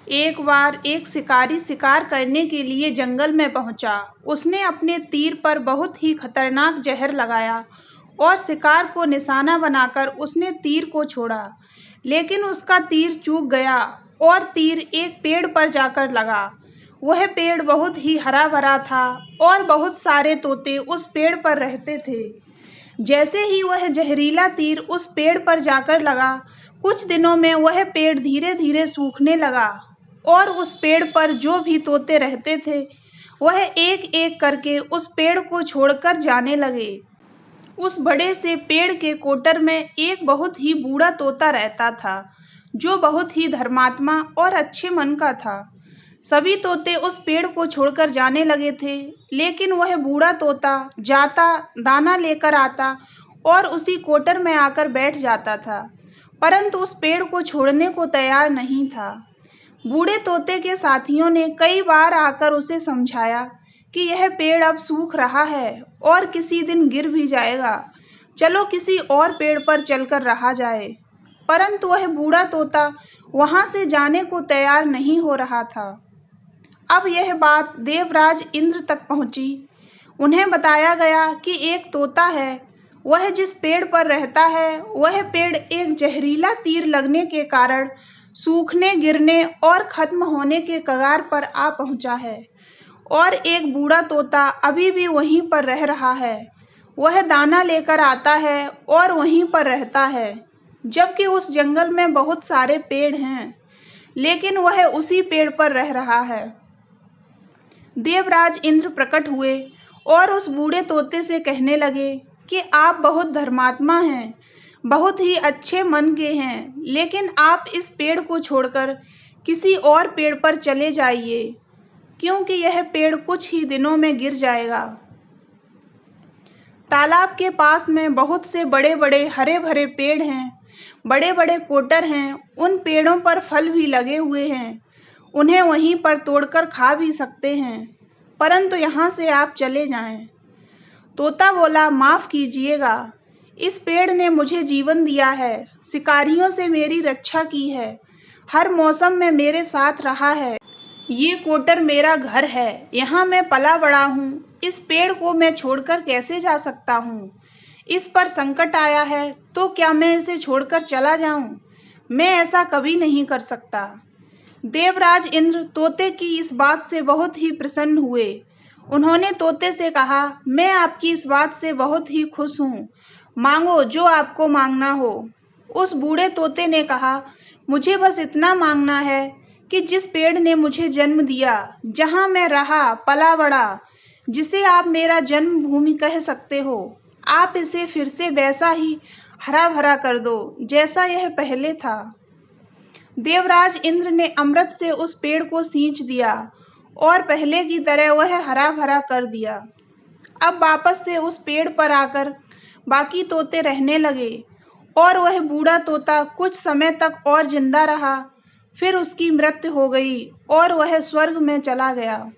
एक बार एक शिकारी शिकार करने के लिए जंगल में पहुंचा। उसने अपने तीर पर बहुत ही खतरनाक जहर लगाया और शिकार को निशाना बनाकर उसने तीर को छोड़ा। लेकिन उसका तीर चूक गया और तीर एक पेड़ पर जाकर लगा। वह पेड़ बहुत ही हरा भरा था और बहुत सारे तोते उस पेड़ पर रहते थे। जैसे ही वह जहरीला तीर उस पेड़ पर जाकर लगा, कुछ दिनों में वह पेड़ धीरे धीरे सूखने लगा और उस पेड़ पर जो भी तोते रहते थे वह एक एक करके उस पेड़ को छोड़कर जाने लगे। उस बड़े से पेड़ के कोटर में एक बहुत ही बूढ़ा तोता रहता था, जो बहुत ही धर्मात्मा और अच्छे मन का था। सभी तोते उस पेड़ को छोड़कर जाने लगे थे, लेकिन वह बूढ़ा तोता जाता, दाना लेकर आता और उसी कोटर में आकर बैठ जाता था, परंतु उस पेड़ को छोड़ने को तैयार नहीं था। बूढ़े तोते के साथियों ने कई बार आकर उसे समझाया कि यह पेड़ अब सूख रहा है और किसी दिन गिर भी जाएगा, चलो किसी और पेड़ पर चलकर रहा जाए। परंतु वह बूढ़ा तोता वहां से जाने को तैयार नहीं हो रहा था। अब यह बात देवराज इंद्र तक पहुंची। उन्हें बताया गया कि एक तोता है, वह जिस पेड़ पर रहता है वह पेड़ एक जहरीला तीर लगने के कारण सूखने, गिरने और खत्म होने के कगार पर आ पहुंचा है, और एक बूढ़ा तोता अभी भी वहीं पर रह रहा है। वह दाना लेकर आता है और वहीं पर रहता है, जबकि उस जंगल में बहुत सारे पेड़ हैं, लेकिन वह उसी पेड़ पर रह रहा है। देवराज इंद्र प्रकट हुए और उस बूढ़े तोते से कहने लगे कि आप बहुत धर्मात्मा हैं, बहुत ही अच्छे मन के हैं, लेकिन आप इस पेड़ को छोड़कर किसी और पेड़ पर चले जाइए, क्योंकि यह पेड़ कुछ ही दिनों में गिर जाएगा। तालाब के पास में बहुत से बड़े बड़े हरे भरे पेड़ हैं, बड़े बड़े कोटर हैं, उन पेड़ों पर फल भी लगे हुए हैं, उन्हें वहीं पर तोड़कर खा भी सकते हैं, परंतु यहाँ से आप चले जाएं। तोता बोला, माफ कीजिएगा, इस पेड़ ने मुझे जीवन दिया है, शिकारियों से मेरी रक्षा की है, हर मौसम में मेरे साथ रहा है। ये कोटर मेरा घर है, यहाँ मैं पला बड़ा हूँ, इस पेड़ को मैं छोड़कर कैसे जा सकता हूँ? इस पर संकट आया है तो क्या मैं इसे छोड़कर चला जाऊं? मैं ऐसा कभी नहीं कर सकता। देवराज इंद्र तोते की इस बात से बहुत ही प्रसन्न हुए। उन्होंने तोते से कहा, मैं आपकी इस बात से बहुत ही खुश हूँ, मांगो जो आपको मांगना हो। उस बूढ़े तोते ने कहा, मुझे बस इतना मांगना है कि जिस पेड़ ने मुझे जन्म दिया, जहाँ मैं रहा, पला बड़ा, जिसे आप मेरा जन्मभूमि कह सकते हो, आप इसे फिर से वैसा ही हरा भरा कर दो जैसा यह पहले था। देवराज इंद्र ने अमृत से उस पेड़ को सींच दिया और पहले की तरह वह हरा भरा कर दिया। अब वापस से उस पेड़ पर आकर बाकी तोते रहने लगे और वह बूढ़ा तोता कुछ समय तक और जिंदा रहा, फिर उसकी मृत्यु हो गई और वह स्वर्ग में चला गया।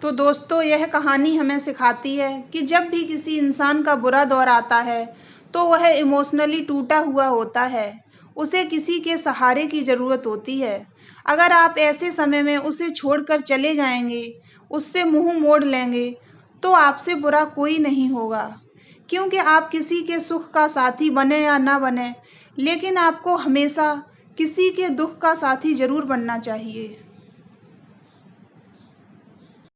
तो दोस्तों, यह कहानी हमें सिखाती है कि जब भी किसी इंसान का बुरा दौर आता है तो वह इमोशनली टूटा हुआ होता है, उसे किसी के सहारे की ज़रूरत होती है। अगर आप ऐसे समय में उसे छोड़कर चले जाएंगे, उससे मुंह मोड़ लेंगे, तो आपसे बुरा कोई नहीं होगा, क्योंकि आप किसी के सुख का साथी बने या ना बने, लेकिन आपको हमेशा किसी के दुख का साथी ज़रूर बनना चाहिए।